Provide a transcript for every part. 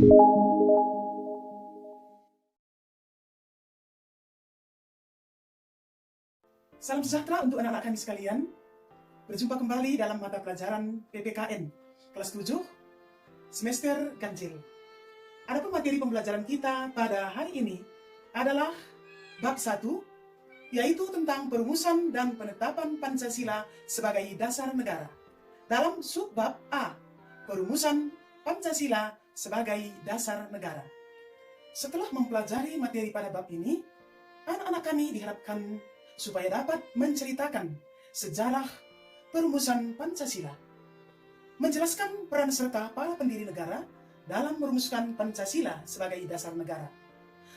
Salam sejahtera untuk anak-anak kami sekalian. Berjumpa kembali dalam mata pelajaran PPKN kelas 7 semester ganjil. Adapun materi pembelajaran kita pada hari ini adalah bab 1, yaitu tentang perumusan dan penetapan Pancasila sebagai dasar negara. Dalam subbab A, perumusan Pancasila sebagai dasar negara. Setelah mempelajari materi pada bab ini, anak-anak kami diharapkan supaya dapat menceritakan sejarah perumusan Pancasila, menjelaskan peran serta para pendiri negara dalam merumuskan Pancasila sebagai dasar negara,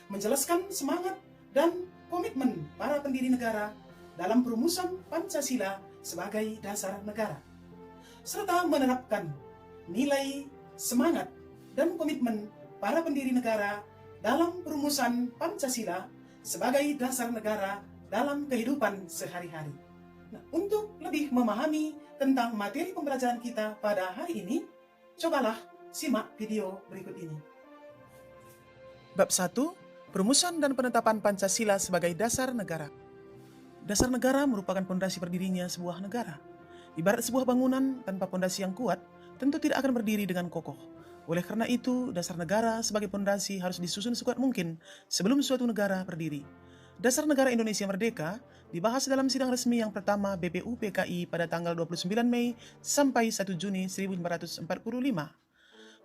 menjelaskan semangat dan komitmen para pendiri negara dalam perumusan Pancasila sebagai dasar negara, serta menerapkan nilai, semangat, dan komitmen para pendiri negara dalam perumusan Pancasila sebagai dasar negara dalam kehidupan sehari-hari. Nah, untuk lebih memahami tentang materi pembelajaran kita pada hari ini, cobalah simak video berikut ini. Bab 1, perumusan dan penetapan Pancasila sebagai dasar negara. Dasar negara merupakan pondasi berdirinya sebuah negara. Ibarat sebuah bangunan tanpa pondasi yang kuat, tentu tidak akan berdiri dengan kokoh. Oleh karena itu, dasar negara sebagai pondasi harus disusun sekuat mungkin sebelum suatu negara berdiri. Dasar Negara Indonesia Merdeka dibahas dalam sidang resmi yang pertama BPUPKI pada tanggal 29 Mei sampai 1 Juni 1945.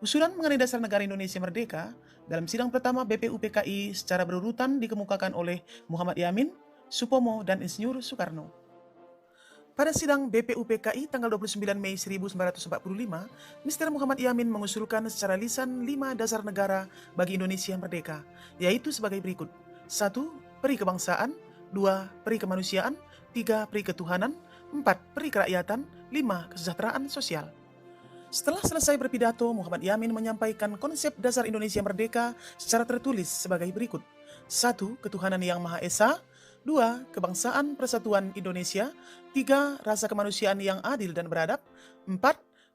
Usulan mengenai Dasar Negara Indonesia Merdeka dalam sidang pertama BPUPKI secara berurutan dikemukakan oleh Muhammad Yamin, Supomo, dan Insinyur Soekarno. Pada sidang BPUPKI tanggal 29 Mei 1945, Mr. Muhammad Yamin mengusulkan secara lisan 5 dasar negara bagi Indonesia Merdeka, yaitu sebagai berikut. 1. Peri kebangsaan, 2. Peri kemanusiaan, 3. Peri ketuhanan, 4. Peri kerakyatan, 5. Kesejahteraan sosial. Setelah selesai berpidato, Muhammad Yamin menyampaikan konsep dasar Indonesia Merdeka secara tertulis sebagai berikut. 1. Ketuhanan yang Maha Esa, 2. Kebangsaan Persatuan Indonesia, 3. Rasa kemanusiaan yang adil dan beradab, 4.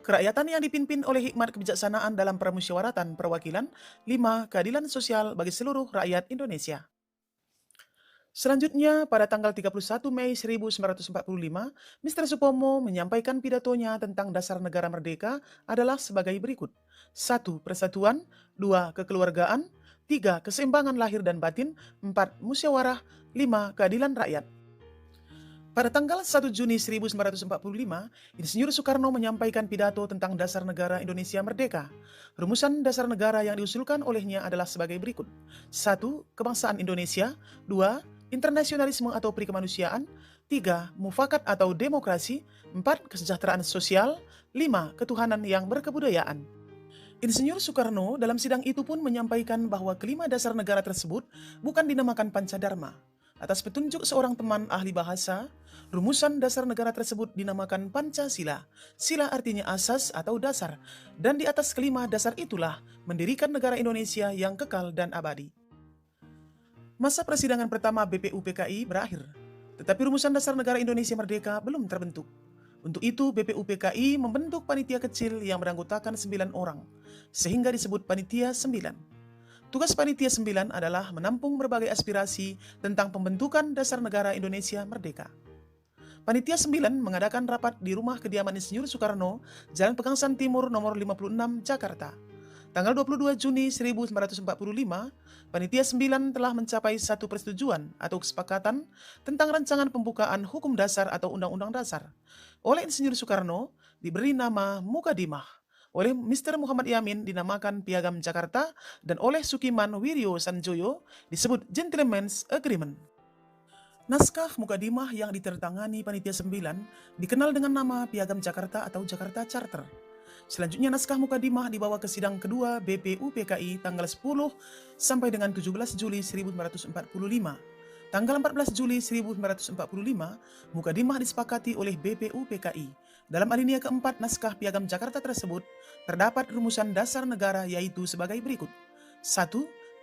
Kerakyatan yang dipimpin oleh hikmat kebijaksanaan dalam permusyawaratan perwakilan, 5. Keadilan sosial bagi seluruh rakyat Indonesia. Selanjutnya, pada tanggal 31 Mei 1945, Mr. Supomo menyampaikan pidatonya tentang dasar negara merdeka adalah sebagai berikut. 1. Persatuan, 2. Kekeluargaan, 3. Keseimbangan lahir dan batin, 4. Musyawarah, 5. Keadilan rakyat. Pada tanggal 1 Juni 1945, Insinyur Soekarno menyampaikan pidato tentang dasar negara Indonesia Merdeka. Rumusan dasar negara yang diusulkan olehnya adalah sebagai berikut. 1. Kebangsaan Indonesia, 2. Internasionalisme atau peri kemanusiaan, 3. Mufakat atau demokrasi, 4. Kesejahteraan sosial, 5. Ketuhanan yang berkebudayaan. Insinyur Soekarno dalam sidang itu pun menyampaikan bahwa kelima dasar negara tersebut bukan dinamakan Pancadharma. Atas petunjuk seorang teman ahli bahasa, rumusan dasar negara tersebut dinamakan Pancasila. Sila artinya asas atau dasar, dan di atas kelima dasar itulah mendirikan negara Indonesia yang kekal dan abadi. Masa persidangan pertama BPUPKI berakhir, tetapi rumusan dasar negara Indonesia Merdeka belum terbentuk. Untuk itu BPUPKI membentuk panitia kecil yang beranggotakan 9 orang, sehingga disebut Panitia 9. Tugas Panitia 9 adalah menampung berbagai aspirasi tentang pembentukan dasar negara Indonesia Merdeka. Panitia 9 mengadakan rapat di rumah kediaman Insinyur Soekarno, Jalan Pegangsaan Timur nomor 56, Jakarta. Tanggal 22 Juni 1945, Panitia 9 telah mencapai satu persetujuan atau kesepakatan tentang rancangan pembukaan hukum dasar atau undang-undang dasar. Oleh Insinyur Soekarno diberi nama Mukadimah, oleh Mr. Muhammad Yamin dinamakan Piagam Jakarta, dan oleh Sukiman Wiryo Sanjoyo disebut Gentleman's Agreement. Naskah Mukadimah yang ditertangani Panitia 9 dikenal dengan nama Piagam Jakarta atau Jakarta Charter. Selanjutnya naskah Mukadimah dibawa ke sidang kedua BPUPKI tanggal 10 sampai dengan 17 Juli 1945. Tanggal 14 Juli 1945, Mukadimah disepakati oleh BPUPKI. Dalam alinea keempat naskah Piagam Jakarta tersebut, terdapat rumusan dasar negara yaitu sebagai berikut. 1.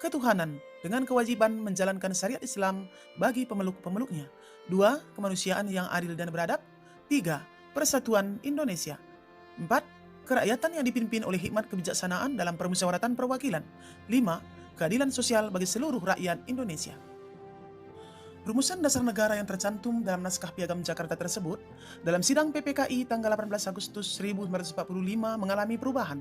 Ketuhanan dengan kewajiban menjalankan syariat Islam bagi pemeluk-pemeluknya. 2. Kemanusiaan yang adil dan beradab. 3. Persatuan Indonesia. 4. kerakyatan yang dipimpin oleh hikmat kebijaksanaan dalam permusyawaratan perwakilan. 5. Keadilan sosial bagi seluruh rakyat Indonesia. Rumusan dasar negara yang tercantum dalam naskah Piagam Jakarta tersebut dalam sidang PPKI tanggal 18 Agustus 1945 mengalami perubahan.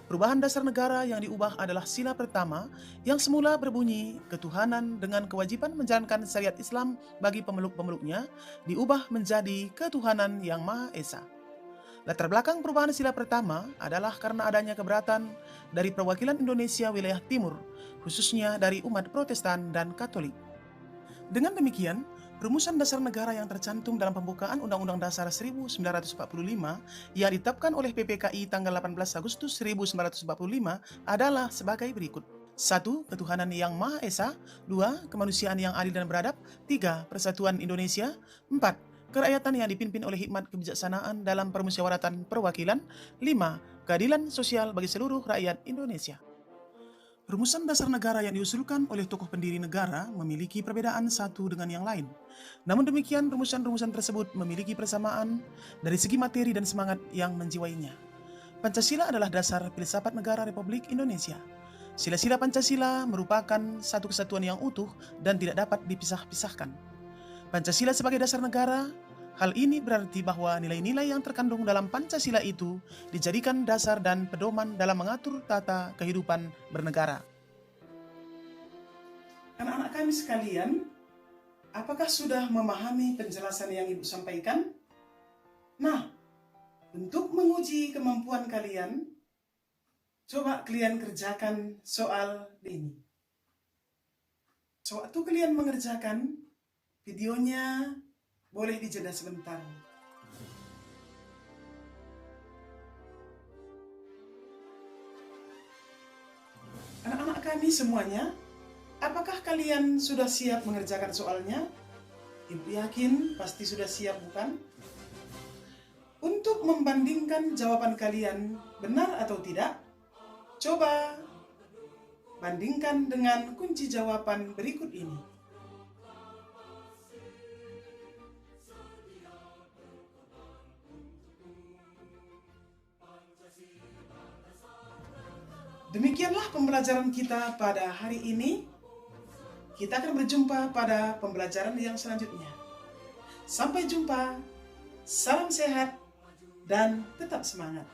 Perubahan dasar negara yang diubah adalah sila pertama yang semula berbunyi ketuhanan dengan kewajiban menjalankan syariat Islam bagi pemeluk-pemeluknya diubah menjadi ketuhanan yang Maha Esa. Latar belakang perubahan sila pertama adalah karena adanya keberatan dari perwakilan Indonesia wilayah timur, khususnya dari umat Protestan dan Katolik. Dengan demikian, rumusan dasar negara yang tercantum dalam pembukaan Undang-Undang Dasar 1945 yang ditetapkan oleh PPKI tanggal 18 Agustus 1945 adalah sebagai berikut. 1. Ketuhanan yang Maha Esa. 2. Kemanusiaan yang adil dan beradab. 3. Persatuan Indonesia. 4. Kerakyatan yang dipimpin oleh hikmat kebijaksanaan dalam permusyawaratan perwakilan. 5. Keadilan sosial bagi seluruh rakyat Indonesia. Rumusan dasar negara yang diusulkan oleh tokoh pendiri negara memiliki perbedaan satu dengan yang lain. Namun demikian, rumusan-rumusan tersebut memiliki persamaan dari segi materi dan semangat yang menjiwainya. Pancasila adalah dasar filsafat negara Republik Indonesia. Sila-sila Pancasila merupakan satu kesatuan yang utuh dan tidak dapat dipisah-pisahkan. Pancasila sebagai dasar negara, hal ini berarti bahwa nilai-nilai yang terkandung dalam Pancasila itu dijadikan dasar dan pedoman dalam mengatur tata kehidupan bernegara. Anak-anak kami sekalian, apakah sudah memahami penjelasan yang Ibu sampaikan? Nah, untuk menguji kemampuan kalian, coba kalian kerjakan soal ini. Sewaktu kalian mengerjakan, videonya boleh dijeda sebentar. Anak-anak kami semuanya, apakah kalian sudah siap mengerjakan soalnya? Ibu yakin pasti sudah siap, bukan? Untuk membandingkan jawaban kalian benar atau tidak, coba bandingkan dengan kunci jawaban berikut ini. Demikianlah pembelajaran kita pada hari ini. Kita akan berjumpa pada pembelajaran yang selanjutnya. Sampai jumpa, salam sehat, dan tetap semangat.